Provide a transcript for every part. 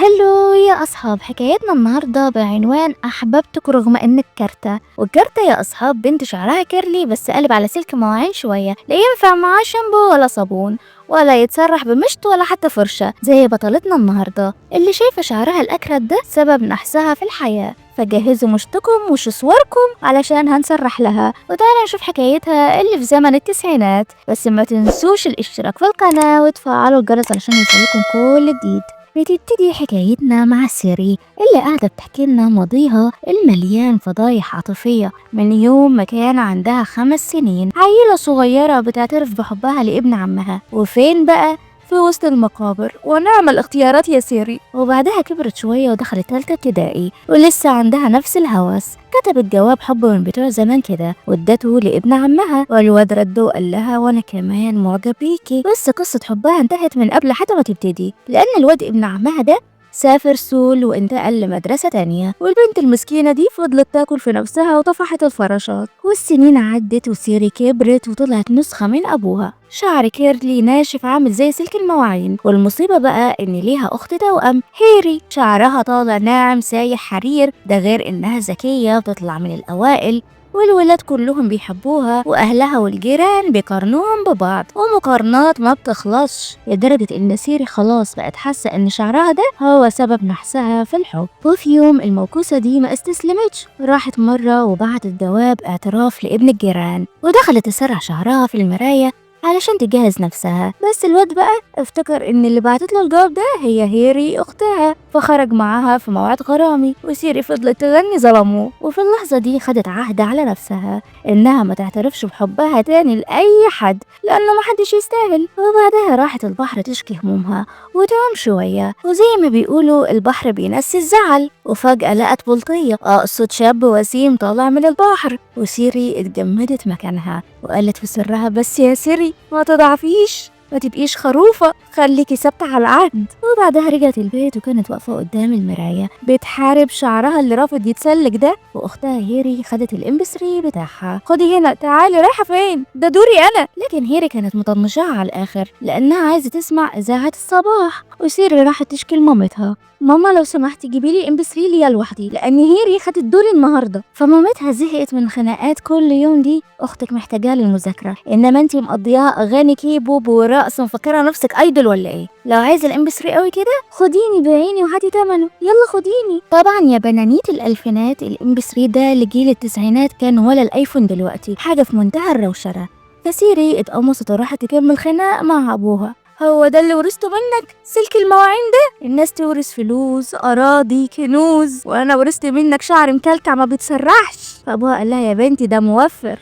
هلو يا أصحاب، حكايتنا النهاردة بعنوان أحببتك رغم إنك كارتة. والكارتة يا أصحاب بنت شعرها كيرلي بس قلب على سلك مواعين شوية، لا ينفع معاه شامبو ولا صابون ولا يتسرح بمشط ولا حتى فرشة زي بطلتنا النهاردة اللي شايفة شعرها الأكرد ده سبب نحسها في الحياة. فجهزوا مشطكم وشصوركم علشان هنسرح لها وتعالى نشوف حكايتها اللي في زمن التسعينات. بس ما تنسوش الاشتراك في القناة وتفعلوا الجرس علشان يوصلكم كل جديد. بتبتدي حكايتنا مع سيري اللي قاعدة بتحكي لنا ماضيها المليان فضايح عاطفية من يوم ما كان عندها 5 سنين، عيلة صغيرة بتعترف بحبها لابن عمها. وفين بقى؟ في وسط المقابر. ونعم الاختيارات يا سيري. وبعدها كبرت شوية ودخلت 3 ابتدائي ولسه عندها نفس الهوس. كتبت جواب حب من بتوع زمان كده وادته لابن عمها، والواد رد وقال لها وانا كمان معجب بيكي. بس قصة حبها انتهت من قبل حتى ما تبتدي، لان الواد ابن عمها ده سافر سول وانتقل لمدرسة تانية، والبنت المسكينة دي فضلت تاكل في نفسها وطفحت الفراشات. والسنين عدت وسيري كبرت وطلعت نسخة من أبوها، شعر كيرلي ناشف عامل زي سلك المواعين. والمصيبة بقى إن ليها أخت توأم هيري، شعرها طالع ناعم سايح حرير، ده غير إنها ذكية بتطلع من الأوائل والولاد كلهم بيحبوها وأهلها والجيران بيقارنوهم ببعض، ومقارنات ما بتخلصش لدرجة إن سيري خلاص بقت حاسة إن شعرها ده هو سبب نحسها في الحب. وفي يوم الموكوسة دي ما استسلمتش، راحت مرة وبعتت جواب اعتراف لابن الجيران ودخلت تسرح شعرها في المراية علشان تجهز نفسها. بس الواد بقى افتكر ان اللي بعتت له الجواب ده هي هيري اختها، فخرج معاها في موعد غرامي وسيري فضلت تغني ظلموه. وفي اللحظة دي خدت عهد على نفسها انها ما تعترفش بحبها تاني لأي حد لانه ما حدش يستاهل. وبعدها راحت البحر تشكي همومها وتعوم شوية، وزي ما بيقولوا البحر بينسي الزعل. وفجأة لقت بلطية، اقصد شاب وسيم طالع من البحر، وسيري اتجمدت مكانها وقالت في سرها بس يا سيري ما تضعفيش، ما تبقيش خروفة، خليكي ثابتة على العهد. وبعدها رجعت البيت وكانت واقفة قدام المراية بتحارب شعرها اللي رافض يتسلك ده. واختها هيري خدت الام3 بتاعها، خدي هنا، تعالي، رايحة فين؟ ده دوري انا. لكن هيري كانت مطنشاها على الاخر لانها عايزة تسمع اذاعة الصباح. وسيري راحت تشكي لمامتها، ماما لو سمحتي جيبي لي ام3 ليا لوحدي لان هيري خدت دوري النهارده. فمامتها زهقت من خناقات كل يوم دي، اختك محتاجاها للمذاكره انما انتي مقضياها اغاني كيبوب ورقص مفكره نفسك ايدول ولا ايه؟ لو عايزه الام 3 قوي كده خديني بعيني وهاتي تمنه، يلا خديني. طبعا يا بنانيت الالفينات الام 3 ده لجيل التسعينات كان ولا الايفون دلوقتي، حاجه في منتهى الروشره. فسيري اتقمصت وراحت تكمل خناق مع ابوها. هو ده اللي ورثته منك؟ سلك المواعين ده؟ الناس تورث فلوس، اراضي، كنوز، وانا ورثت منك شعر مكلكع ما بيتسرحش. فابوها قال لها يا بنتي ده موفر.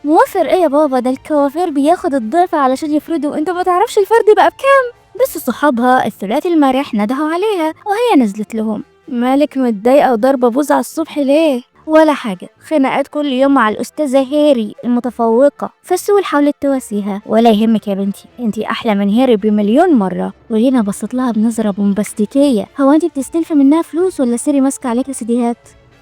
موفر ايه يا بابا؟ ده الكوافير بياخد الضعف علشان يفرده، انت ما تعرفش الفرد بقى بكام. بس صحابها الثلاثي المرح ندهوا عليها وهي نزلت لهم. مالك متضايقه وضربه بوز على الصبح ليه؟ ولا حاجة، خناقات كل يوم مع الأستاذة هيري المتفوقة. فالسول حاولت تواسيها، ولا يهمك يا بنتي، انتي أحلى من هيري بمليون مرة. ولينا بصت لها بنظرة بومباستيكية، هو انتي بتستلفي منها فلوس ولا سيري ماسكة عليك سيديهات؟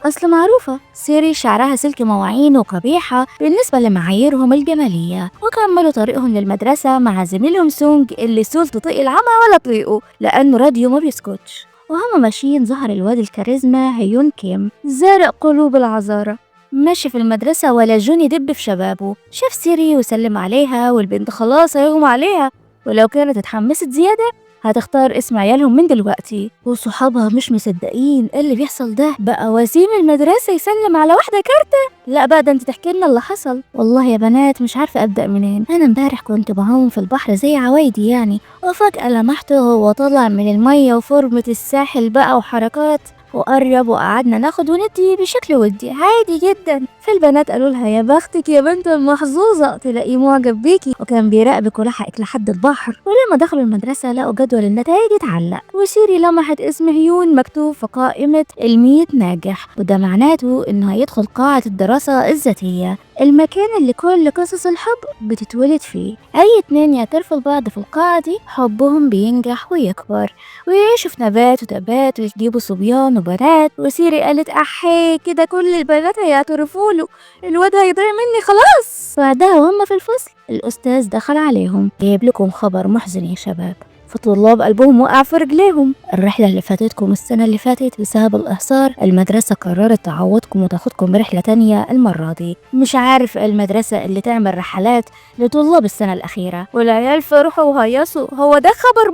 أصل معروفة سيري شعرها سلك مواعين وقبيحة بالنسبة لمعاييرهم الجمالية. وكملوا طريقهم للمدرسة مع زميلهم سونج اللي سول تطيق العمى ولا طيقه لأنه راديو ما بيسكتش. وهما ماشيين ظهر الواد الكاريزما هيون كيم زارق قلوب العذارى، ماشي في المدرسة ولا جوني دب في شبابه. شاف سيري وسلم عليها، والبنت خلاص هيغمى عليها، ولو كانت اتحمست زيادة هتختار اسم عيالهم من دلوقتي. وصحابها مش مصدقين ايه اللي بيحصل ده، بقى وسيم المدرسة يسلم على واحدة كارتة؟ لا بقى، ده انت تحكي لنا اللي حصل. والله يا بنات مش عارفة ابدأ منين. انا امبارح كنت بعوم في البحر زي عوايدي يعني، وفجأة لمحته وهو طالع من المية وفورمة الساحل بقى وحركات، وقرب وقعدنا ناخد وندي بشكل ودي عادي جدا. فالبنات قالوا لها يا بختك يا بنت المحظوظة، تلاقيه معجب بيكي وكان بيراقبك ولحقك لحد البحر. ولما دخلوا المدرسة لقوا جدول النتائج اتعلق، وسيري لمحت اسم هيون مكتوب في قائمة 100 ناجح، وده معناته انه هيدخل قاعة الدراسة الذاتية، المكان اللي كل قصص الحب بتتولد فيه. اي اتنين يعترفوا لبعض في القاعة دي حبهم بينجح ويكبر ويعيشوا في نبات وتبات ويجيبوا صبيان وبنات. وسيري قالت احي كده كل البنات هيعترفوا له، الواد هيضيع مني خلاص. بعدها وهم في الفصل الأستاذ دخل عليهم، جايب لكم خبر محزن يا شباب، فالطلاب قلبهم وقع في رجليهم. الرحلة اللي فاتتكم السنة اللي فاتت بسبب الإحصار، المدرسة قررت تعوضكم وتاخدكم برحلة تانية المرة دي. مش عارف المدرسة اللي تعمل رحلات لطلاب السنة الأخيرة، والعيال فرحوا وهيصوا. هو ده خبر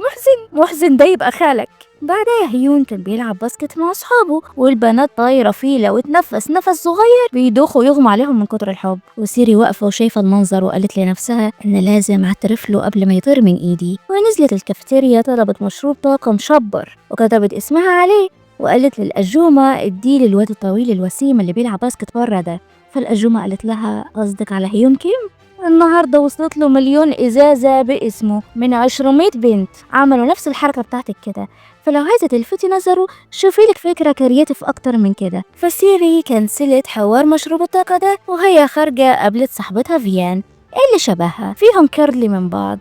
محزن ده يبقى خالك. بعدها هيون كان بيلعب باسكت مع أصحابه، والبنات طايرة فيه لو اتنفس نفس صغير بيدوخوا يغمى عليهم من كتر الحب. وسيري واقفة وشايفة المنظر وقالت لنفسها إن لازم أعترف له قبل ما يطير من إيدي. ونزلت الكافيتيريا طلبت مشروب طاقة مشبر وكتبت اسمها عليه، وقالت للأجومة اديه للواد الطويل الوسيم اللي بيلعب باسكت بره ده. فالأجومة قالت لها قصدك على هيون كيم؟ النهارده وصلت له 1,000,000 ازازه باسمه من 200 بنت عملوا نفس الحركه بتاعتك كده، فلو عايزه تلفتي نظره شوفي لك فكره كرياتيف اكتر من كده. فسيري كنسلت حوار مشروب الطاقه ده، وهي خارجه قابلت صاحبتها فيان اللي شبهها فيهم كيرلي من بعض،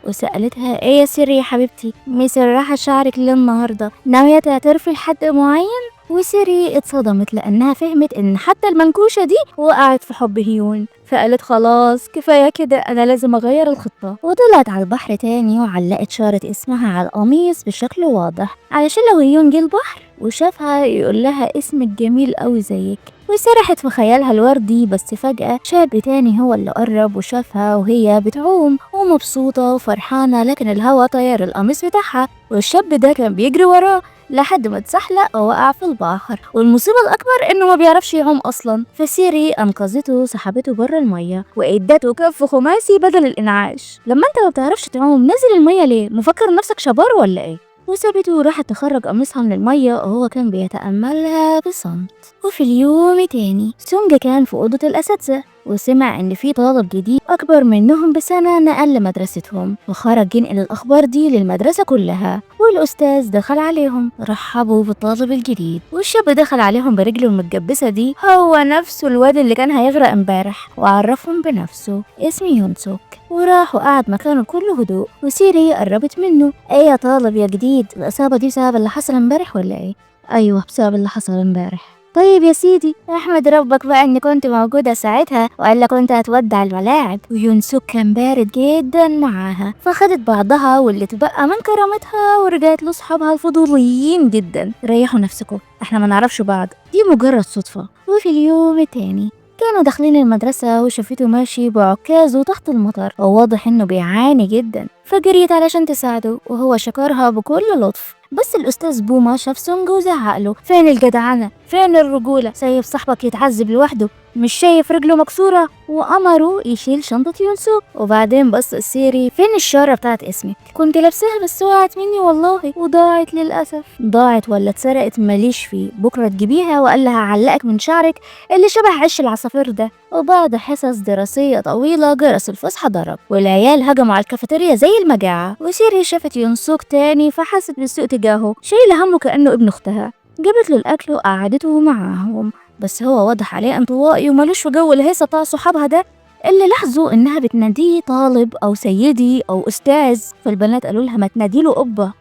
وسألتها ايه يا سيري يا حبيبتي مسرحة شعرك ليه النهارده؟ ناوية تعترفي لحد معين؟ وسيري اتصدمت لأنها فهمت إن حتى المنكوشة دي وقعت في حب هيون، فقالت خلاص كفاية كده أنا لازم أغير الخطة. وطلعت على البحر تاني وعلقت شارة اسمها على القميص بشكل واضح علشان لو هيون جه البحر وشافها يقول لها اسمك جميل قوي زيك. وسرحت في خيالها الوردي، بس فجأة شاب تاني هو اللي قرب وشافها وهي بتعوم ومبسوطة وفرحانة، لكن الهوا طير القميص بتاعها والشاب ده كان بيجري وراه لحد ما اتسحلق ووقع في البحر. والمصيبة الأكبر إنه ما بيعرفش يعوم أصلا، فسيري أنقذته وسحبته بره المية وإدته كف خماسي بدل الإنعاش. لما أنت ما بتعرفش تعوم نزل المية ليه؟ مفكر نفسك شبار ولا إيه؟ وسابته وراحت تخرج قميصها من المية وهو كان بيتأملها بصمت. وفي اليوم تاني سونج كان في أوضة الأساتذة وسمع إن في طالب جديد أكبر منهم بسنة نقل لمدرستهم، وخرج ينقل الأخبار دي للمدرسة كلها. والأستاذ دخل عليهم رحبوا بالطالب الجديد، والشاب دخل عليهم برجله المتجبسة دي هو نفسه الواد اللي كان هيغرق امبارح، وعرفهم بنفسه اسمي يونسوك، وراح وقعد مكانه بكل هدوء. وسيري قربت منه ايه يا طالب يا جديد، الإصابة دي بسبب اللي حصل امبارح ولا ايه؟ ايوه بسبب اللي حصل امبارح. طيب يا سيدي احمد ربك بقى اني كنت موجودة ساعتها والا كنت هتودع الملاعب. ويونسوك كان بارد جدا معاها، فخدت بعضها واللي تبقى من كرامتها ورجعت لاصحابها الفضوليين جدا. ريحوا نفسكم احنا ما نعرفش بعض، دي مجرد صدفة. وفي اليوم التاني كانوا داخلين المدرسة وشافته ماشي بعكازه تحت المطر وواضح انه بيعاني جدا، فجريت علشان تساعده وهو شكرها بكل لطف. بس الأستاذ بوما شاف سونج وزعقله فين الجدعنة فين الرجولة، سايب صاحبك يتعذب لوحده مش شايف رجله مكسورة؟ وأمره يشيل شنطة يونسوك. وبعدين بص سيري فين الشارة بتاعت اسمك؟ كنت لابساها بس وقعت مني والله وضاعت للأسف. ضاعت ولا اتسرقت ماليش فيه، بكرة تجيبيها وقال لها هعلقك من شعرك اللي شبه عش العصافير ده. وبعد حصص دراسية طويلة جرس الفسحة ضرب والعيال هجموا على الكافيتيريا زي المجاعة، وسيري شافت يونسوك تاني فحست بالسوء تجاهه، شايلة همه كأنه ابن أختها. جابت له الأكل وقعدته معاهم، بس هو واضح عليه انطوائي ومالوش في جو الهيصة بتاع صحابها ده. اللي لاحظوا انها بتناديه طالب او سيدي او استاذ، فالبنات قالوا لها ما تناديله أوبا.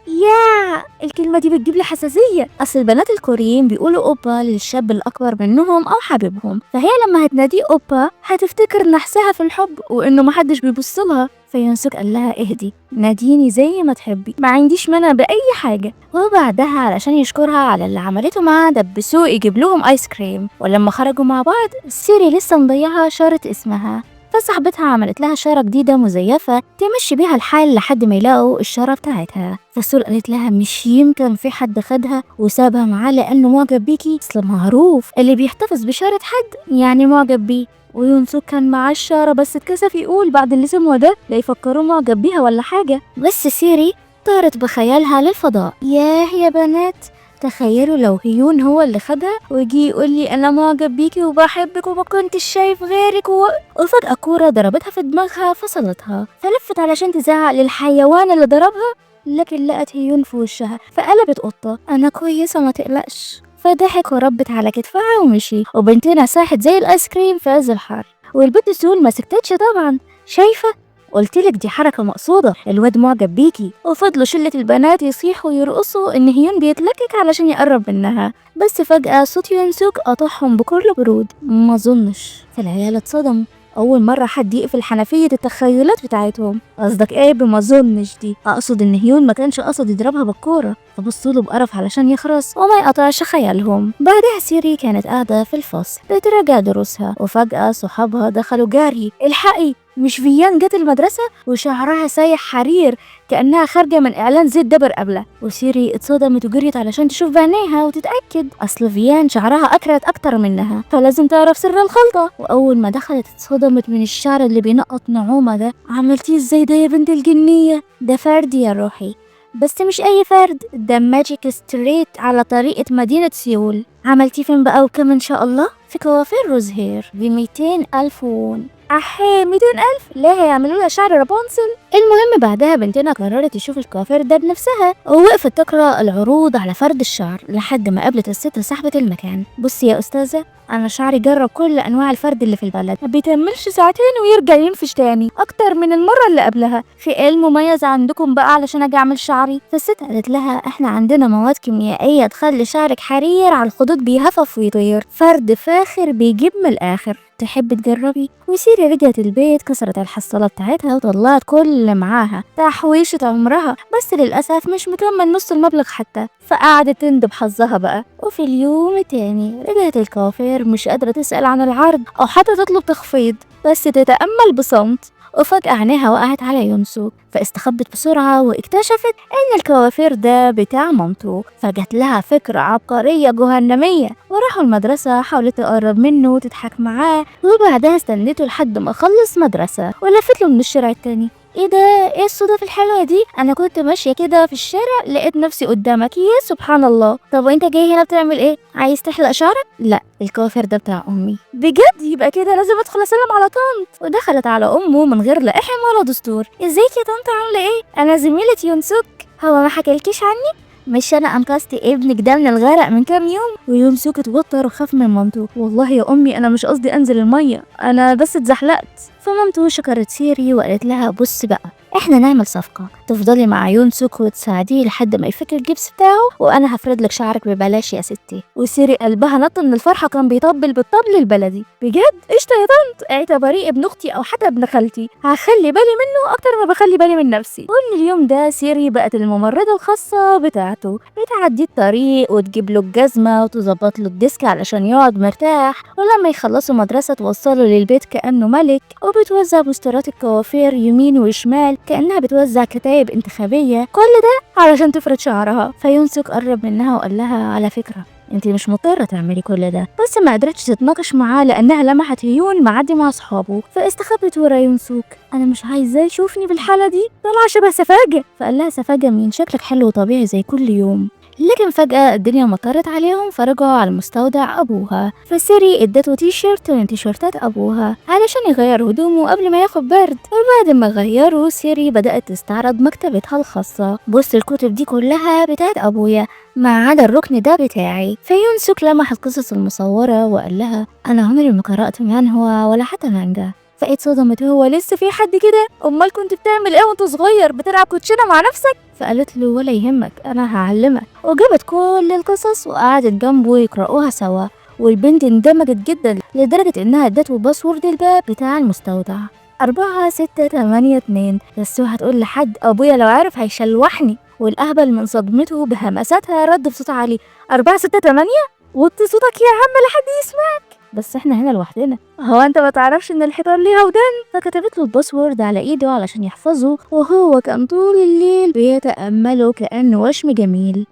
يا الكلمة دي بتجيب لي حساسية، أصل البنات الكوريين بيقولوا أوبا للشاب الأكبر منهم أو حبيبهم، فهي لما هتناديه أوبا هتفتكر نحسها في الحب وإنه محدش بيبصلها. فيونسوك قال لها اهدي ناديني زي ما تحبي ما عنديش مانع بأي حاجة. وبعدها علشان يشكرها على اللي عملته معاه دبسوه يجيب لهم آيس كريم. ولما خرجوا مع بعض سيري لسه مضيعة شارة اسمها، فصاحبتها عملت لها شارة جديدة مزيفة تمشي بيها الحال لحد ما يلاقوا الشارة بتاعتها. فسول قالت لها مش يمكن في حد خدها وسابها معاه لأنه معجب بيكي، أصل معروف اللي بيحتفظ بشارة حد يعني معجب بيه. ويونسوك كان معاه الشارة بس اتكسف يقول بعد اللي سمعه ده لا يفكروا معجب بيها ولا حاجة. بس سيري طارت بخيالها للفضاء. ياه يا بنات تخيلوا لو هيون هو اللي خدها ويجي يقول لي انا معجب بيكي وبحبك وما كنتش شايف غيرك وفجأة كورة ضربتها في دماغها فصلتها، فلفت علشان تزعق للحيوان اللي ضربها، لكن لقت هيون في وشها فقلبت قطة. انا كويسة ما تقلقش. فضحك وربت على كتفها ومشي، وبنتنا ساحت زي الايس كريم في عز الحر. والبنت سول ما سكتتش طبعا، شايفة قلتلك دي حركة مقصودة، الواد معجب بيكي. وفضلوا شلة البنات يصيحوا ويرقصوا ان هيون بيتلكك علشان يقرب منها، بس فجأة صوت يونسوك قطعهم بكل برود. ما ظنش، فالعيال اتصدموا أول مرة حد يقفل حنفية التخيلات بتاعتهم. قصدك ايه بما اظنش دي؟ اقصد ان هيون ما كانش قصد يضربها بالكورة، فبصوا له بقرف علشان يخرس وما يقطعش خيالهم. بعدها سيري كانت قاعدة في الفصل بتراجع دروسها، وفجأة صحابها دخلوا جاري. الحقي، مش فيان جت المدرسة وشعرها سايح حرير كأنها خارجة من إعلان زيت دبر قبله. وسيري اتصدمت وجريت علشان تشوف بعينيها وتتأكد، أصل فيان شعرها أكرت أكتر منها فلازم تعرف سر الخلطة. وأول ما دخلت اتصدمت من الشعر اللي بينقط نعومة ده. عملتيه ازاي ده يا بنت الجنية؟ ده فرد يا روحي، بس مش أي فرد، ده ماجيك ستريت على طريقة مدينة سيول. عملتيه فين بقى وكم إن شاء الله؟ في كوافير روزهير ب200,000 وون. أحيه 200,000؟ ليه هيعملوا لها شعر رابونسل؟ المهم بعدها بنتنا قررت تشوف الكوافير ده بنفسها، ووقفت تقرأ العروض على فرد الشعر لحد ما قابلت الست صاحبة المكان. بصي يا أستاذة، أنا شعري جرب كل أنواع الفرد اللي في البلد، ما بيتملش ساعتين ويرجع ينفش تاني أكتر من المرة اللي قبلها. في إيه المميز عندكم بقى علشان أجي أعمل شعري؟ فالست قالت لها إحنا عندنا مواد كيميائية تخلي شعرك حرير على الخدود بيهفف ويطير، فرد فاخر بيجيب من الآخر. تحب تجربي؟ وسيري رجعت البيت، كسرت الحصالة بتاعتها وطلعت كل اللي معاها، تحويشة عمرها، بس للأسف مش مكمل نص المبلغ حتى، فقعدت تندب حظها بقى. وفي اليوم التاني رجعت الكوافير مش قادرة تسأل عن العرض أو حتى تطلب تخفيض، بس تتأمل بصمت. وفجأة عينيها وقعت على يونسوك، فاستخبت بسرعة واكتشفت ان الكوافير ده بتاع مامته. فجت لها فكرة عبقرية جهنمية، وراحوا المدرسة، حاولت تقرب منه وتضحك معاه، وبعدها استنته لحد ما خلص مدرسة ولفت له من الشارع التاني. ايه ده؟ ايه الصدف الحلوة دي؟ انا كنت ماشية كده في الشارع لقيت نفسي قدامك، يا سبحان الله. طب وانت جاي هنا بتعمل ايه؟ عايز تحلق شعرك؟ لا، الكوافير ده بتاع امي. بجد؟ يبقى كده لازم ادخل اسلم على طنط. ودخلت على امه من غير لا احم ولا دستور. ازيك يا طنط، عامله ايه؟ انا زميلة يونسوك. هو ما حكالكيش عني؟ مش انا انقذت ابنك ده من الغرق من كام يوم؟ ويونسوك اتوتر وخاف من مامته. والله يا امي انا مش قصدي انزل الميه، انا بس اتزحلقت. فمامته شكرت سيري وقالت لها بص بقى، احنا نعمل صفقة، تفضلي مع يونسوك وتساعديه لحد ما يفك الجبس بتاعه، وانا هفرد لك شعرك ببلاش يا ستي. وسيري قلبها نط من الفرحة، كان بيطبل بالطبل البلدي. بجد؟ قشطة يا طنط، اعتبريه ابن اختي او حتى ابن خالتي، هخلي بالي منه اكتر ما بخلي بالي من نفسي. كل اليوم ده سيري بقت الممرضة الخاصة بتاعته، بتعدي الطريق وتجيب له الجزمة وتظبط له الديسك علشان يقعد مرتاح، ولما يخلصوا مدرسة توصله للبيت كأنه ملك، وبتوزع بوسترات الكوافير يمين وشمال كأنها بتوزع كتايب انتخابية، كل ده علشان تفرد شعرها. فيونسوك قرب منها وقال لها على فكرة انتي مش مضطرة تعملي كل ده، بس ما قدرتش تتناقش معاه لانها لمحت هيون معدي مع اصحابه، فاستخبت ورا يونسوك. انا مش عايزاه يشوفني بالحالة دي، طلع شبه سفاجة. فقال لها سفاجة مين؟ شكلك حلو وطبيعي زي كل يوم. لكن فجأة الدنيا مطرت عليهم، فرجعوا على مستودع أبوها، فسيري ادته تيشيرت من تيشيرتات أبوها علشان يغير هدومه قبل ما ياخد برد. وبعد ما غيروا سيري بدأت تستعرض مكتبتها الخاصة. بص الكتب دي كلها بتاعت أبويا ما عدا الركن ده بتاعي. فيونسوك لمح القصص المصورة وقال لها أنا عمري ما قرأت مانهوا ولا حتى مانجا. فاتصدمت، هو لسه في حد كده؟ امال كنت بتعمل ايه وانت صغير؟ بتلعب كوتشينه مع نفسك؟ فقالت له ولا يهمك انا هعلمك. وجابت كل القصص وقعدت جنبه يقرأوها سوا، والبنت اندمجت جدا لدرجة انها ادته باسورد الباب بتاع المستودع 4682. بس هتقول لحد ابويا لو عرف هيشلوحني. والاهبل من صدمته بهمساتها رد بصوت عالي 468. وطي صوتك يا عم لحد يسمعك، بس احنا هنا لوحدنا، هو انت ما تعرفش ان الحيطان ليها ودان؟ فكتبت له الباسورد على ايده علشان يحفظه، وهو كان طول الليل بيتأمله كأنه وشم جميل.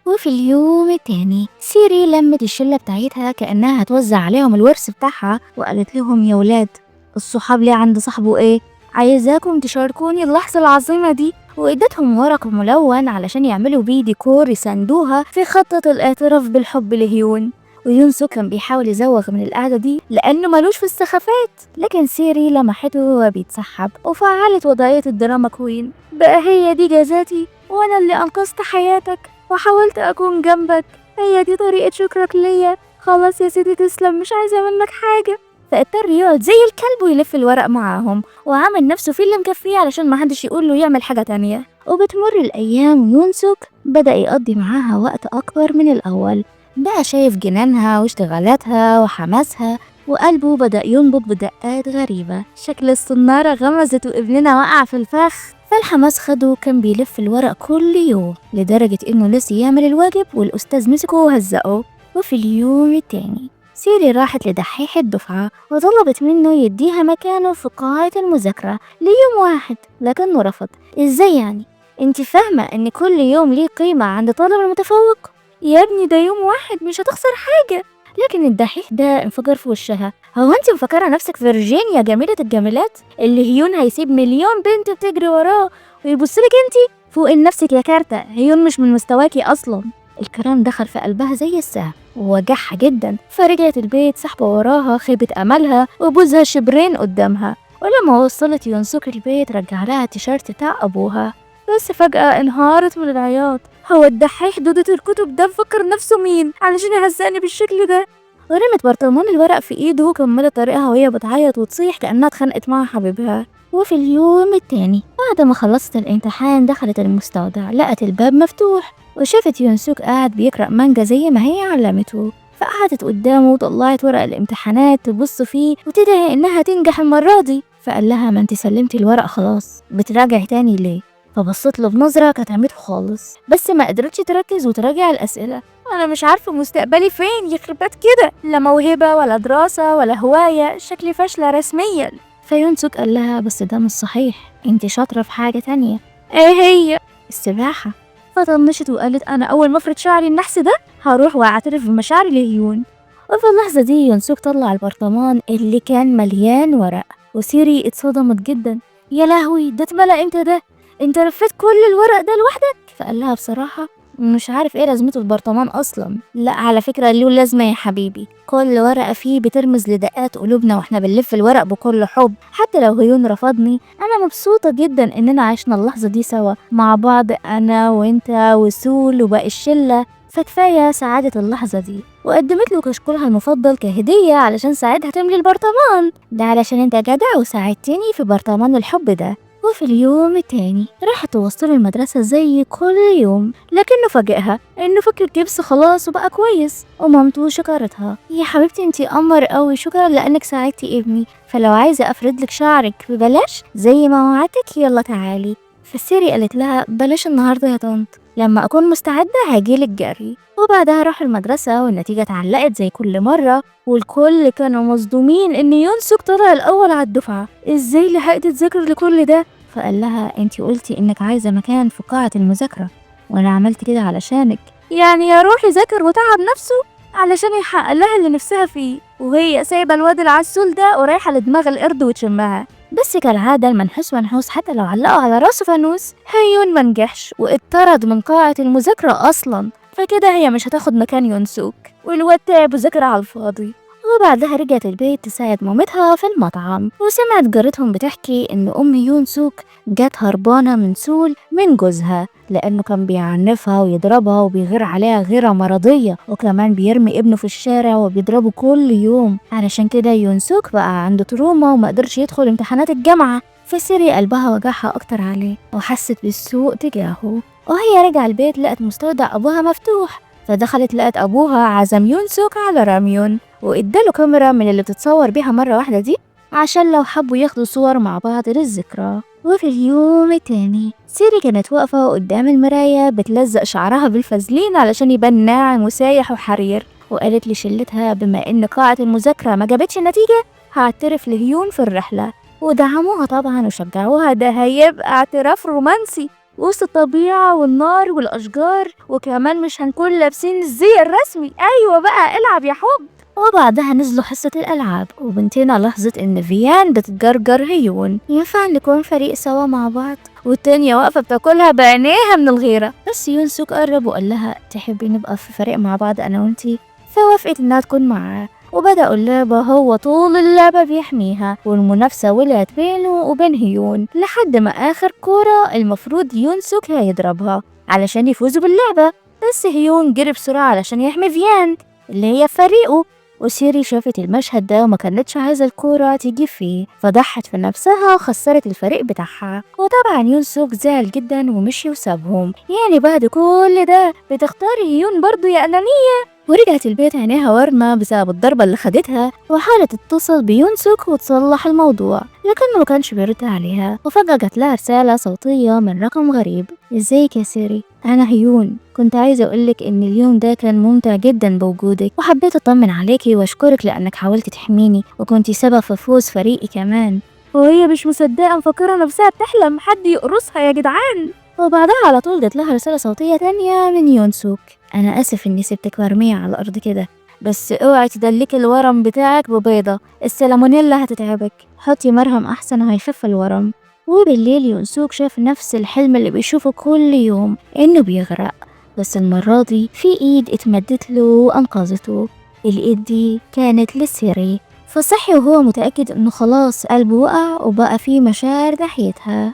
وفي اليوم التاني سيري لمت الشلة بتاعتها كأنها هتوزع عليهم الورث بتاعها، وقالت لهم يا ولاد الصحاب ليه عند صاحبه ايه؟ عايزاكم تشاركوني اللحظة العظيمة دي. وادتهم ورق ملون علشان يعملوا بيه ديكور يساندوها في خطة الاعتراف بالحب لهيون. ويونسو كان بيحاول يزوغ من القعدة دي لأنه ملوش في السخافات، لكن سيري لمحته وهو بيتسحب وفعلت وضعية الدراما كوين. بقى هي دي جزاتي، وأنا اللي أنقذت حياتك وحاولت أكون جنبك، هي دي طريقة شكرك ليا؟ خلاص يا سيدي تسلم، مش عايزة منك حاجة. فاضطر يقعد زي الكلب ويلف الورق معاهم، وعامل نفسه في اللي مكفيه علشان ما حدش يقول له يعمل حاجة تانية. وبتمر الأيام ويونسوك بدأ يقضي معاها وقت أكبر من الأول، بقى شايف جنانها واشتغالاتها وحماسها، وقلبه بدأ ينبض بدقات غريبة. شكل الصنارة غمزت وابننا وقع في الفخ. فالحماس خده كان بيلف الورق كل يوم لدرجة إنه نسي يعمل الواجب والأستاذ مسكه وهزقه. وفي اليوم التاني سيري راحت لدحيح الدفعة وطلبت منه يديها مكانه في قاعة المذاكرة ليوم واحد، لكنه رفض. ازاي يعني؟ انت فاهمة ان كل يوم ليه قيمة عند طالب المتفوق؟ يا ابني ده يوم واحد مش هتخسر حاجة. لكن الدحيح ده انفجر في وشها. هو انت مفكرة نفسك فيرجينيا جميلة الجميلات اللي هيون هيسيب مليون بنت بتجري وراه ويبصلك انت؟ فوق نفسك يا كارتة، هيون مش من مستواكي اصلا. الكلام دخل في قلبها زي السهم ووجعها جدا، فرجعت البيت سحبة وراها خيبة املها وبوزها شبرين قدامها. ولما وصلت يونسوك البيت رجع لها التيشيرت بتاع ابوها، بس فجأة انهارت من العياط. هو الدحيح دودة الكتب ده مفكر نفسه مين علشان يهزقني بالشكل ده؟ ورمت برطمان الورق في ايده وكملت طريقها وهي بتعيط وتصيح كأنها اتخانقت مع حبيبها. وفي اليوم التاني بعد ما خلصت الامتحان دخلت المستودع، لقت الباب مفتوح وشافت يونسوك قاعد بيقرأ مانجا زي ما هي علمته. فقعدت قدامه وطلعت ورق الامتحانات تبص فيه وتدعي انها تنجح المرة دي. فقال لها ما انت سلمتي الورق خلاص، بتراجعي تاني ليه؟ فبصت له بنظرة كتعمته خالص، بس ما قدرتش تركز وتراجع الأسئلة. أنا مش عارفة مستقبلي فين يخربات كده، لا موهبة ولا دراسة ولا هواية، شكلي فاشلة رسميا. فيونسوك قال لها بس ده مش صحيح، انت شاطرة في حاجة تانية. ايه هي؟ السباحة. فطنشت وقالت أنا أول ما افرد شعري النحس ده هروح وأعترف بمشاعري لهيون. وفي اللحظة دي يونسوك طلع البرطمان اللي كان مليان ورق، وسيري اتصدمت جدا. يا لهوي، ده اتملى امتى ده؟ انت لفيت كل الورق ده لوحدك؟ فقال لها بصراحة مش عارف ايه لازمته البرطمان اصلا. لا على فكرة له لازمة يا حبيبي، كل ورقة فيه بترمز لدقات قلوبنا واحنا بنلف الورق بكل حب. حتى لو هيون رفضني انا مبسوطة جدا اننا عشنا اللحظة دي سوا مع بعض، انا وانت وسول وباقي الشلة، فكفاية سعادة اللحظة دي. وقدمت له كشكولها المفضل كهدية علشان ساعدها تملي البرطمان ده، علشان انت جدع وساعدتني في برطمان الحب ده. وفي اليوم التاني راحت توصله المدرسة زي كل يوم، لكنه فاجئها انه فك الجبس خلاص وبقى كويس. ومامته شكرتها، يا حبيبتي انتي قمر قوي، شكرا لانك ساعدتي ابني، فلو عايزة افرد لك شعرك ببلاش زي ما وعدتك يلا تعالي. فالسيري قالت لها بلاش النهارده يا طنط، لما اكون مستعدة هجيلك جري. وبعدها راح المدرسة والنتيجة اتعلقت زي كل مرة، والكل كانوا مصدومين ان يونسوك طلع الاول على الدفعة. ازاي لحقت تذاكر لكل ده؟ فقال لها انتي قلتي انك عايزة مكان في قاعة المذاكرة وانا عملت كده علشانك. يعني يا روحي ذاكر وتعب نفسه علشان يحقق لها اللي نفسها فيه، وهي سايبة الواد العسول ده ورايحة لدماغ القرد وتشمها. بس كالعادة المنحوس منحوس، حتى لو علقوا على راسه فانوس. هيون منجحش واتطرد من قاعة المذاكرة اصلا، فكده هي مش هتاخد مكان يونسوك، والواد تعب وذاكر على الفاضي. وبعدها رجعت البيت تساعد مامتها في المطعم، وسمعت جارتهم بتحكي ان ام يونسوك جت هربانة من سول من جوزها لانه كان بيعنفها ويضربها وبيغير عليها غيرة مرضية، وكمان بيرمي ابنه في الشارع وبيضربه كل يوم. علشان كده يونسوك بقى عنده تروما وما قدرش يدخل امتحانات الجامعة. فسيري قلبها وجعها اكتر عليه وحست بالسوء تجاهه. وهي رجع البيت لقت مستودع ابوها مفتوح، فدخلت لقت ابوها عزم يونسوك على راميون واداله كاميرا من اللي بتتصور بيها مرة واحدة دي عشان لو حبوا ياخدوا صور مع بعض للذكرى. وفي اليوم التاني سيري كانت واقفة قدام المراية بتلزق شعرها بالفازلين علشان يبان ناعم وسايح وحرير، وقالت لشلتها بما ان قاعة المذاكرة ما جابتش نتيجة هعترف لهيون في الرحلة. ودعموها طبعا وشجعوها، ده هيبقى اعتراف رومانسي وسط الطبيعة والنار والأشجار، وكمان مش هنكون لابسين الزي الرسمي. أيوة بقى العب يا حب. وبعدها نزلوا حصة الألعاب، وبنتنا لاحظت إن فيان بتتجرجر هيون. ينفع نكون فريق سوا مع بعض؟ والتانية واقفة بتاكلها بعينيها من الغيرة. بس يونسوك قرب وقال لها تحبي نبقى في فريق مع بعض أنا وانتي؟ فوافقت إنها تكون معاه، وبدأوا اللعبة. هو طول اللعبة بيحميها، والمنافسة ولعت بينه وبين هيون لحد ما آخر كورة المفروض يونسوك هيضربها علشان يفوزوا باللعبة. بس هيون جري بسرعة علشان يحمي فيان اللي هي فريقه. وسيري شافت المشهد ده وما كانتش عايزة الكورة تيجي فيه، فضحت في نفسها وخسرت الفريق بتاعها. وطبعا يونسوك زعل جدا ومشي وسابهم. يعني بعد كل ده بتختاري هيون برضو يا أنانية؟ ورجعت البيت عينيها ورمة بسبب الضربة اللي خدتها، وحاولت تتصل بيونسوك وتصلح الموضوع لكنه ما كانش بيرد عليها. وفجأة جات لها رسالة صوتية من رقم غريب: ازيك يا سيري، انا هيون، كنت عايزة اقولك ان اليوم ده كان ممتع جدا بوجودك، وحبيت اطمن عليكي واشكرك لانك حاولتي تحميني وكنتي سبب في فوز فريقي كمان. وهي مش مصدقة، مفكرة نفسها بتحلم، حد يقرصها يا جدعان. وبعدها على طول جات لها رسالة صوتية تانية من يونسوك: أنا آسف إني سبتك مرمية على الأرض كده، بس اوعي تدلكي الورم بتاعك ببيضة، السالمونيلا هتتعبك، حطي مرهم أحسن هيخف الورم. وبالليل يونسوك شاف نفس الحلم اللي بيشوفه كل يوم، إنه بيغرق، بس المرة دي في إيد اتمدت له وأنقذته. الإيد دي كانت لسيري، فصحي وهو متأكد إنه خلاص قلبه وقع وبقى فيه مشاعر ناحيتها.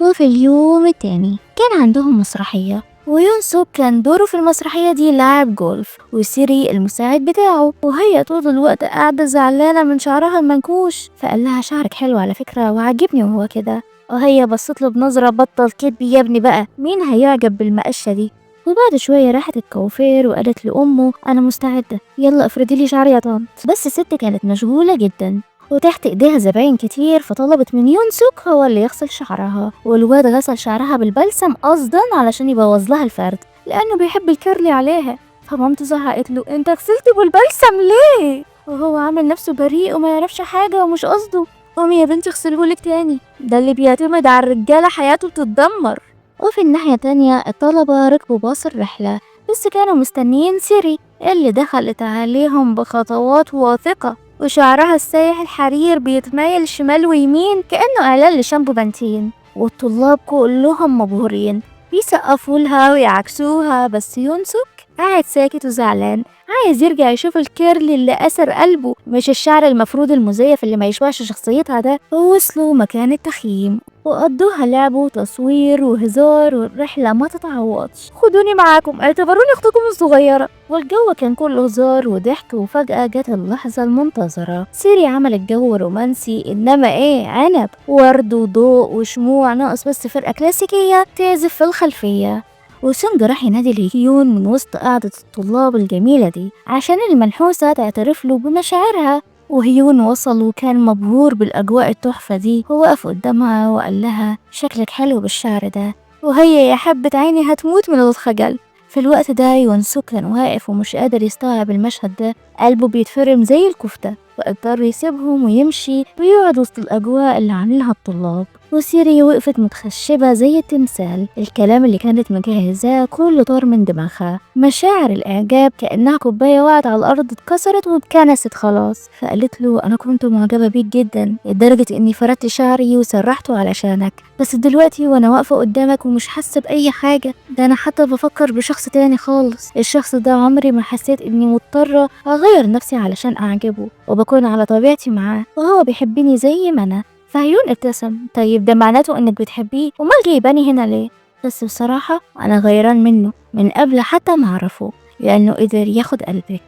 وفي اليوم التاني كان عندهم مسرحية، ويونسوك كان دوره في المسرحية دي لاعب جولف، وسيري المساعد بتاعه، وهي طول الوقت قاعدة زعلانة من شعرها المنكوش. فقال لها: شعرك حلو على فكرة وعجبني وهو كده. وهي بصت له بنظرة: بطل كدب يا ابني بقى، مين هيعجب بالمقشة دي؟ وبعد شوية راحت الكوافير وقالت لأمه: أنا مستعدة، يلا افردي لي شعري يا طنط. بس الست كانت مشغولة جدا وتحت ايديها زباين كتير، فطلبت من يونسوك هو اللي يغسل شعرها. والواد غسل شعرها بالبلسم قصدا علشان يبوظ لها الفرد لانه بيحب الكيرلي عليها. فمامته زعقت له: انت غسلت بالبلسم ليه؟ وهو عامل نفسه بريء وما يعرفش حاجه ومش قصده. قومي يا بنتي اغسلهولك تاني، ده اللي بيعتمد على الرجاله حياته بتتدمر. وفي الناحيه تانية الطلبه ركبوا باص الرحله، بس كانوا مستنيين سيري اللي دخلت عليهم بخطوات واثقه، وشعرها السايح الحرير بيتمايل شمال ويمين كأنه إعلان لشامبو بنتين. والطلاب كلهم مبهورين بيسقفوا لها ويعكسوها، بس يونسوك قاعد ساكت وزعلان، عايز يرجع يشوف الكيرلي اللي أثر قلبه، مش الشعر المفروض المزيف اللي ما يشبهش شخصيتها ده. ووصلوا مكان التخييم وقضوها لعب وتصوير وهزار، والرحلة ما تتعوضش. خدوني معاكم، اعتبروني اختكم الصغيرة. والجو كان كله هزار وضحك. وفجأة جت اللحظة المنتظرة، سيري عملت جو رومانسي، انما ايه، عنب ورد وضوء وشموع، ناقص بس فرقة كلاسيكية تعزف في الخلفية. وسونج راح ينادي لهيون من وسط قعدة الطلاب الجميلة دي عشان المنحوسة تعترف له بمشاعرها. وهيون وصل وكان مبهور بالأجواء التحفة دي، ووقف قدامها وقال لها: شكلك حلو بالشعر ده. وهي يا حبة عيني هتموت من الخجل. في الوقت ده يونسوك كان واقف ومش قادر يستوعب المشهد ده، قلبه بيتفرم زي الكفتة، واضطر يسيبهم ويمشي ويقعد وسط الأجواء اللي عاملها الطلاب. وسيري وقفت متخشبة زي التمثال، الكلام اللي كانت مجهزاه كله طار من دماغها، مشاعر الإعجاب كأنها كوباية وقعت على الأرض اتكسرت واتكنست خلاص. فقالت له: أنا كنت معجبة بيك جدا لدرجة إني فردت شعري وسرحته علشانك، بس دلوقتي وأنا واقفة قدامك ومش حاسة بأي حاجة، ده أنا حتى بفكر بشخص تاني خالص. الشخص ده عمري ما حسيت إني مضطرة أغير نفسي علشان أعجبه، وبكون على طبيعتي معاه وهو بيحبني زي ما أنا. فهيون ابتسم: طيب ده معناته انك بتحبيه، امال جايباني هنا ليه؟ بس بصراحة انا غيران منه من قبل حتى ما اعرفه، لانه قدر ياخد قلبك.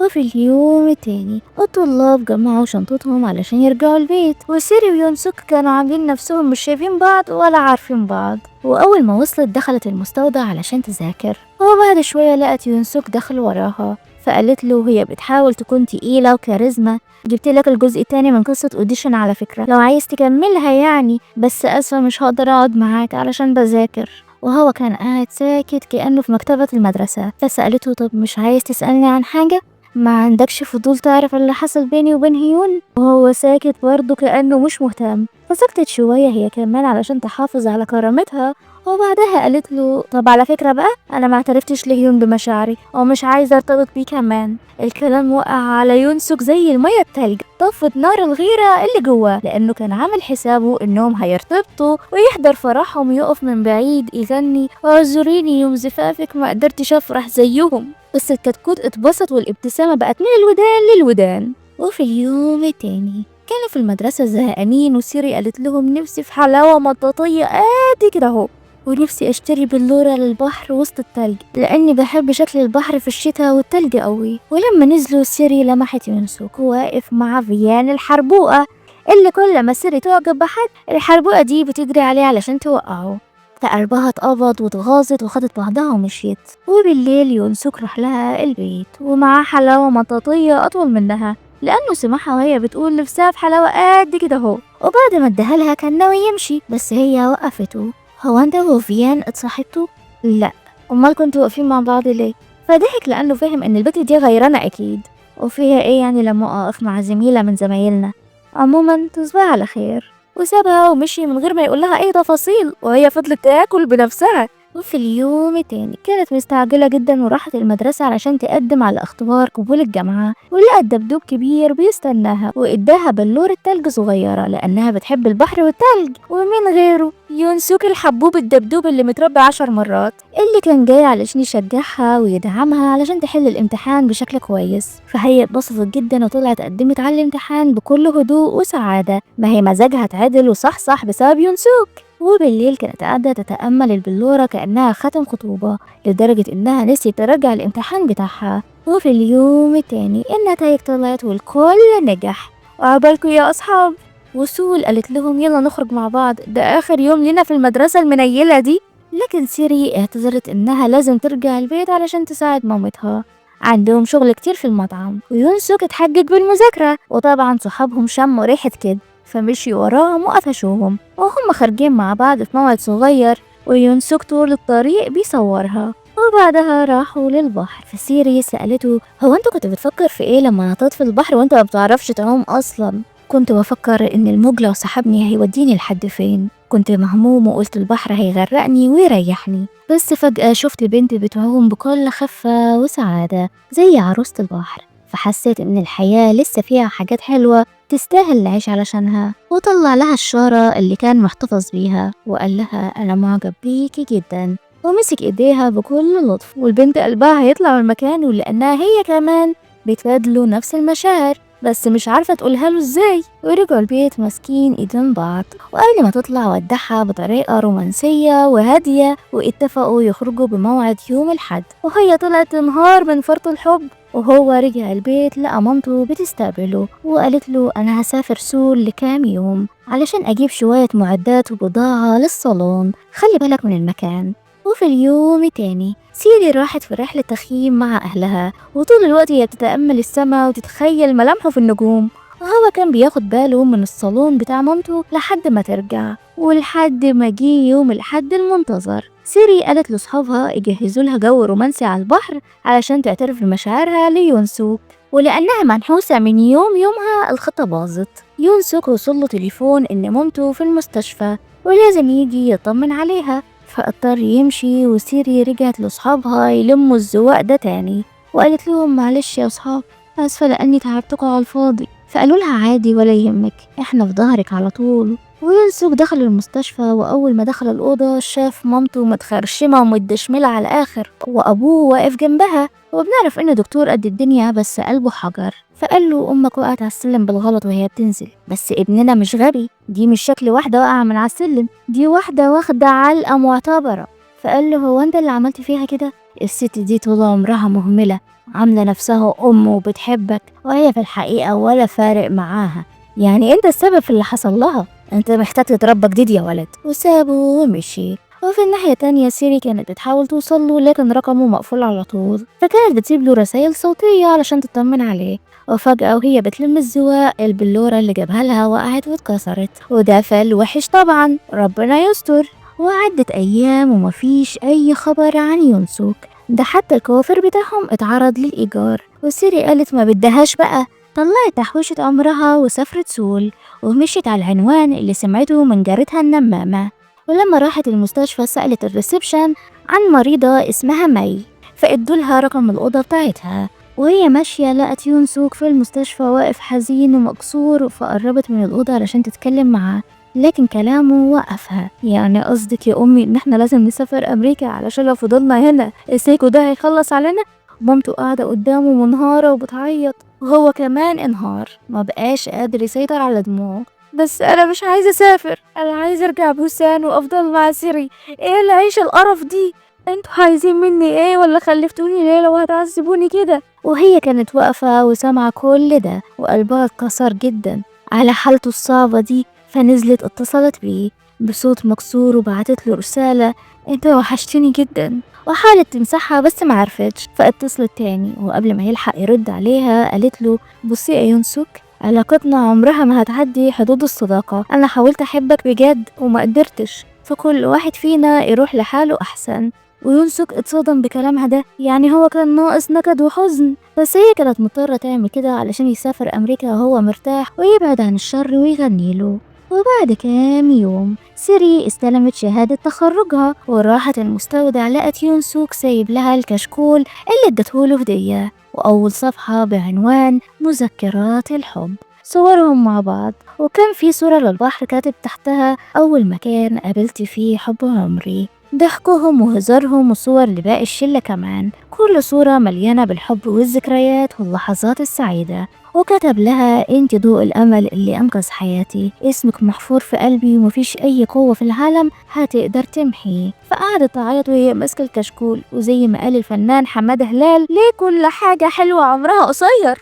وفي اليوم التاني الطلاب جمعوا شنطتهم علشان يرجعوا البيت، وسيري ويونسوك كانوا عاملين نفسهم مش شايفين بعض ولا عارفين بعض. واول ما وصلت دخلت المستودع علشان تذاكر، وبعد شوية لقت يونسوك دخل وراها، فقالت له هي بتحاول تكون تقيلة وكاريزما: جبت لك الجزء التاني من قصة اوديشن على فكرة، لو عايز تكملها يعني، بس اسفة مش هقدر اقعد معاك علشان بذاكر. وهو كان قاعد ساكت كأنه في مكتبة المدرسة. فسألته: طب مش عايز تسألني عن حاجة؟ ما عندكش فضول تعرف اللي حصل بيني وبين هيون؟ وهو ساكت برضه كأنه مش مهتم. فسكتت شوية هي كمان علشان تحافظ على كرامتها، وبعدها قالت له: طب على فكرة بقى، انا ما اعترفتش لهيون بمشاعري ومش عايزة ارتبط بيه كمان. الكلام وقع على يونسوك زي المية التلج، طفت نار الغيرة اللي جواه، لانه كان عامل حسابه انهم هيرتبطوا ويحضر فرحهم ويقف من بعيد يغني: اعذريني يوم زفافك ما قدرتش افرح زيهم. بس الكتكوت اتبسط والابتسامة بقت من الودان للودان. وفي اليوم التاني كانوا في المدرسة زهقانين، وسيري قالت لهم: نفسي في حلاوة مطاطية قد كده اهو، ونفسي اشتري بلورة للبحر وسط التلج لاني بحب شكل البحر في الشتاء والتلج قوي. ولما نزلوا سيري لمحت يونسوك واقف مع فيان الحربوقة اللي كل ما سيري تعجب بحد الحربوقة دي بتجري عليه علشان توقعه. فقلبها اتقبض واتغاظت وخدت بعضها ومشيت. وبالليل يونسوك راح لها البيت ومعاه حلاوة مطاطية أطول منها، لأنه سمعها وهي بتقول نفسها في حلاوة قد كده اهو. وبعد ما اداها لها كان ناوي يمشي، بس هي وقفته. هو انت وفيان اتصاحبتوا؟ لا. امال كنتوا واقفين مع بعض ليه؟ فضحك لأنه فهم ان البنت دي غيرانة اكيد، وفيها ايه يعني لما اقف مع زميلة من زمايلنا. عموما تصبح على خير. وسابها ومشي من غير ما يقولها اي تفاصيل، وهي فضلت تاكل بنفسها. وفي اليوم التاني كانت مستعجلة جدا وراحت المدرسة علشان تقدم على اختبار قبول الجامعة، ولقت دبدوب كبير بيستناها واداها بلورة تلج صغيرة لأنها بتحب البحر والتلج. ومن غيره يونسوك الحبوب الدبدوب اللي متربي 10 مرات، اللي كان جاي علشان يشجعها ويدعمها علشان تحل الامتحان بشكل كويس. فهي اتبسطت جدا وطلعت قدمت على الامتحان بكل هدوء وسعادة، ما هي مزاجها اتعدل وصحصح بسبب يونسوك. وبالليل كانت قاعدة تتأمل البلورة كأنها ختم خطوبة، لدرجة إنها نسيت ترجع الامتحان بتاعها. وفي اليوم التاني النتائج طلعت والكل نجح. وعقبالكوا يا أصحاب. وسول قالت لهم يلا نخرج مع بعض، ده آخر يوم لنا في المدرسة المنيلة دي. لكن سيري اعتذرت إنها لازم ترجع البيت علشان تساعد مامتها، عندهم شغل كتير في المطعم. ويونسوك اتحجج بالمذاكرة، وطبعا صحابهم شموا ريحة كده فمشي وراهم وقفشوهم وهم خارجين مع بعض في موعد صغير، ويونسوك طول الطريق بيصورها. وبعدها راحوا للبحر، فسيري سألته هو انت كنت بتفكر في ايه لما نطيت في البحر وانت ما بتعرفش تعوم اصلا؟ كنت بفكر ان الموج لو سحبني هيوديني لحد فين. كنت مهموم وقلت البحر هيغرقني ويريحني، بس فجأة شفت بنت بتعوم بكل خفة وسعادة زي عروسة البحر، فحسيت ان الحياة لسه فيها حاجات حلوة تستاهل العيش علشانها. وطلع لها الشارة اللي كان محتفظ بيها وقال لها أنا معجب بيكي جدا، ومسك إيديها بكل لطف. والبنت قلبها هيطلع من مكانه لأنها هي كمان بتبادله نفس المشاعر، بس مش عارفة تقولها له ازاي. ورجعوا البيت ماسكين ايدين بعض، وقبل ما تطلع ودعها بطريقة رومانسية وهادية، واتفقوا يخرجوا بموعد يوم الحد. وهي طلعت تنهار من فرط الحب. وهو رجع البيت لقى مامته بتستقبله وقالت له أنا هسافر سول لكام يوم علشان أجيب شوية معدات وبضاعة للصالون، خلي بالك من المكان. وفي اليوم التاني سيري راحت في رحلة تخييم مع أهلها، وطول الوقت هي بتتأمل السما وتتخيل ملامحه في النجوم. وهو كان بياخد باله من الصالون بتاع مامته لحد ما ترجع. ولحد ما جه يوم الحد المنتظر، سيري قالت لصحابها يجهزوا لها جو رومانسي على البحر علشان تعترف بمشاعرها ليونسوك. ولأنها منحوسة من يومها الخطة باظت. يونسوك وصل له تليفون إن مامته في المستشفى ولازم يجي يطمن عليها، فاضطر يمشي. وسيري رجعت لأصحابها يلموا الزواق ده تاني، وقالت لهم معلش يا أصحاب، آسفة لأني تعبتكم على الفاضي. فقالوا لها عادي ولا يهمك، احنا في ظهرك على طول. ويونسوك دخل المستشفى، وأول ما دخل الأوضة شاف مامته متخرشمة ومتدشملة على الآخر، وأبوه واقف جنبها. وبنعرف إنه دكتور قد الدنيا بس قلبه حجر. فقال له أمك وقعت على السلم بالغلط وهي بتنزل، بس ابننا مش غبي، دي مش شكل واحدة واقعة من على السلم، دي واحدة واخدة علقة معتبرة. فقال له هو أنت اللي عملت فيها كده؟ الست دي طول عمرها مهملة، عاملة نفسها أم وبتحبك، وهي في الحقيقة ولا فارق معاها، يعني أنت السبب في اللي حصل لها، أنت محتاج تتربى جديد يا ولد. وسابه ومشي. وفي الناحية التانية سيري كانت بتحاول توصله لكن رقمه مقفول على طول، فكانت بتسيب له رسائل صوتية علشان تطمن عليه. وفجأة وهي بتلم الزواق البلورة اللي جابها لها وقعت واتكسرت، وده فال وحش طبعا، ربنا يستر. وعدت أيام ومفيش أي خبر عن يونسوك، ده حتى الكوافير بتاعهم اتعرض للإيجار. وسيري قالت ما بدهاش بقى، طلعت تحويشة عمرها وسافرت سول، ومشيت على العنوان اللي سمعته من جارتها النمامة. ولما راحت المستشفى سألت الريسبشن عن مريضة اسمها مي، فادولها رقم الأوضة بتاعتها. وهي ماشية لقت يونسوك في المستشفى واقف حزين ومكسور، فقربت من الأوضة علشان تتكلم معاه، لكن كلامه وقفها. يعني قصدك يا أمي إن احنا لازم نسافر أمريكا علشان لو فضلنا هنا السيكو ده هيخلص علينا؟ مامته قاعدة قدامه منهارة وبتعيط، وهو كمان انهار، ما بقاش قادر يسيطر على دموعه. بس انا مش عايزه اسافر، انا عايزه ارجع بوسان وافضل مع سيري. ايه العيشه القرف دي؟ انتوا عايزين مني ايه؟ ولا خلفتوني ليه لو هتعذبوني كده؟ وهي كانت واقفه وسامعه كل ده، وقلبها اتكسر جدا على حالته الصعبه دي. فنزلت اتصلت بيه، بصوت مكسور وبعتت له رسالة: انت وحشتني جدا. وحاولت تمسحها بس معرفتش، فاتصلت تاني وقبل ما يلحق يرد عليها قالت له: بصي يا يونسوك، علاقتنا عمرها ما هتعدي حدود الصداقة. انا حاولت احبك بجد وما قدرتش، فكل واحد فينا يروح لحاله احسن. ويونسوك اتصدم بكلامها ده، يعني هو كان ناقص نكد وحزن، بس هي كانت مضطرة تعمل كده علشان يسافر أمريكا وهو مرتاح ويبعد عن الشر ويغنيله. وبعد كام يوم سيري استلمت شهادة تخرجها وراحت المستودع، لقت يونسوك سايب لها الكشكول اللي ادته هدية، وأول صفحة بعنوان مذكرات الحب، صورهم مع بعض، وكان في صورة للبحر كاتب تحتها: أول مكان قابلت فيه حب عمري. ضحكهم وهزارهم وصور لباقي الشلة كمان، كل صورة مليانة بالحب والذكريات واللحظات السعيدة. وكتب لها: انت ضوء الأمل اللي أنقذ حياتي، اسمك محفور في قلبي ومفيش أي قوة في العالم هتقدر تمحيه. فقعدت تعيط وهي ماسكة الكشكول، وزي ما قال الفنان حمادة هلال: ليه كل حاجة حلوة عمرها قصير.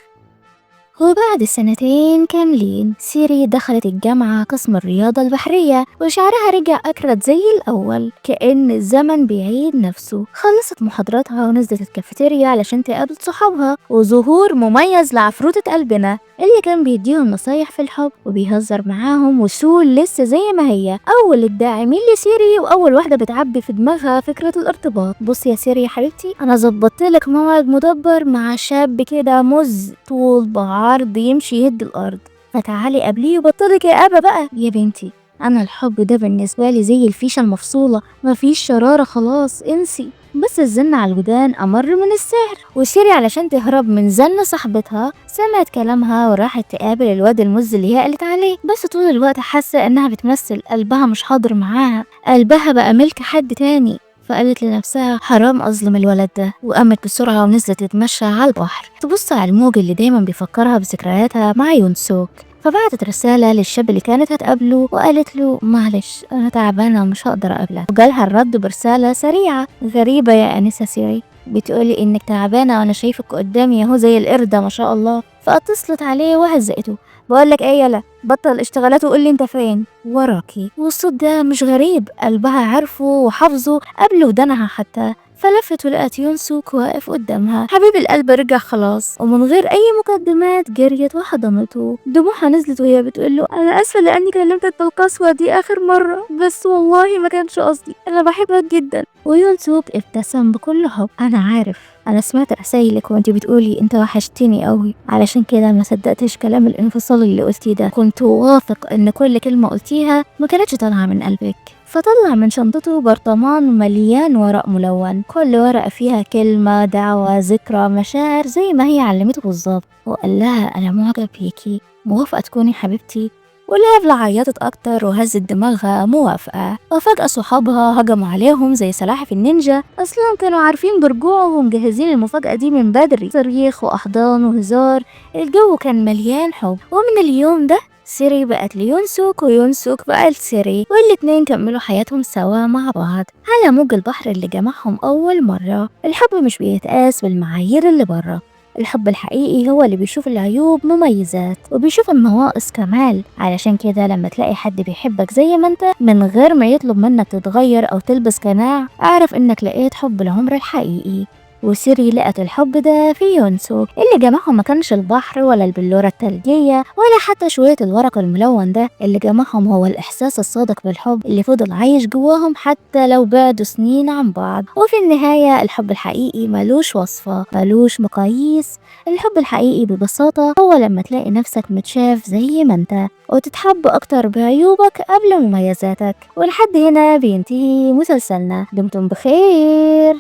وبعد سنتين كاملين سيري دخلت الجامعة قسم الرياضة البحرية، وشعرها رجع أكرت زي الأول كأن الزمن بيعيد نفسه. خلصت محاضراتها ونزلت الكافيتيريا علشان تقابل صحابها، وظهور مميز لعفروتة قلبنا اللي كان بيديهم نصايح في الحب وبيهزر معاهم، وسول لسه زي ما هي أول الداعمين لسيري وأول واحدة بتعبي في دماغها فكرة الارتباط. بصي يا سيري يا حبيبتي، أنا ظبطتلك موعد مدبر مع شاب كده طول بعرض يمشي يهد الأرض، فتعالي قبليه وبطلي كآبة بقى يا بنتي. أنا الحب ده بالنسبة لي زي الفيشة المفصولة، مفيش شرارة، خلاص انسي. بس الزن على الودان أمر من السحر، وسيري علشان تهرب من زن صاحبتها سمعت كلامها وراحت تقابل الواد المز اللي هي قالت عليه. بس طول الوقت حاسة إنها بتمثل، قلبها مش حاضر معاها، قلبها بقى ملك حد تاني. فقالت لنفسها: حرام أظلم الولد ده، وقامت بسرعة ونزلت تتمشى على البحر تبص على الموج اللي دايما بيفكرها بذكرياتها مع يونسوك. فبعتت رسالة للشاب اللي كانت هتقابله وقالت له: معلش أنا تعبانة ومش هقدر أقابلك. وجالها الرد برسالة سريعة: غريبة يا أنسة سيري، بتقولي إنك تعبانة وأنا شايفك قدامي أهو زي القردة ما شاء الله. فاتصلت عليه وهزقته: بقولك ايه يلا، بطل اشتغالات وقولي انت فين، وراكي. والصوت ده مش غريب، قلبها عرفه وحافظه قبل ودانها حتى. فلفت ولقت يونسوك واقف قدامها. حبيب القلب رجع خلاص، ومن غير اي مقدمات جريت وحضنته. دموعها نزلت وهي بتقول له: انا اسفه لاني كلمتك بالقسوه دي اخر مره، بس والله ما كانش قصدي، انا بحبك جدا. ويونسوك ابتسم بكل حب: انا عارف، انا سمعت رسايلك وانت بتقولي انت وحشتني قوي، علشان كده ما صدقتش كلام الانفصال اللي قلتيه ده، كنت واثق ان كل كلمه قلتيها ما كانتش طالعه من قلبك. فطلع من شنطته برطمان مليان ورق ملون، كل ورقة فيها كلمة، دعوة، ذكرى، مشاعر زي ما هي علمته بالظبط. وقال لها: أنا معجب بيكي، موافقة تكوني حبيبتي؟ والهبلة عيطت أكتر وهزت دماغها موافقة. وفجأة صحابها هجموا عليهم زي سلاحف النينجا، أصلا كانوا عارفين برجوعه ومجهزين المفاجأة دي من بدري، صريخ وأحضان وهزار، الجو كان مليان حب. ومن اليوم ده سيري بقت ليونسوك ويونسوك بقى لسيري، والاتنين كملوا حياتهم سوا مع بعض على موج البحر اللي جمعهم أول مرة. الحب مش بيتقاس بالمعايير اللي بره، الحب الحقيقي هو اللي بيشوف العيوب مميزات وبيشوف النواقص كمال. علشان كده لما تلاقي حد بيحبك زي ما انت من غير ما يطلب منك تتغير أو تلبس قناع، اعرف انك لقيت حب العمر الحقيقي. وسيري لقت الحب ده في يونسوك. اللي جمعهم ما كانش البحر ولا البلورة التلجية ولا حتى شوية الورق الملون ده، اللي جمعهم هو الإحساس الصادق بالحب اللي فضل عايش جواهم حتى لو بعدوا سنين عن بعض. وفي النهاية الحب الحقيقي ملوش وصفة، ملوش مقاييس. الحب الحقيقي ببساطة هو لما تلاقي نفسك متشاف زي ما انت، وتتحب أكتر بعيوبك قبل مميزاتك. ولحد هنا بينتهي مسلسلنا، دمتم بخير.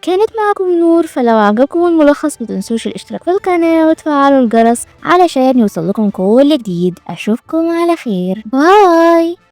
كانت معكم نور. فلو عجبكم الملخص متنسوش الاشتراك في القناة وتفعلوا الجرس علشان يوصلكم كل جديد. أشوفكم على خير، باي.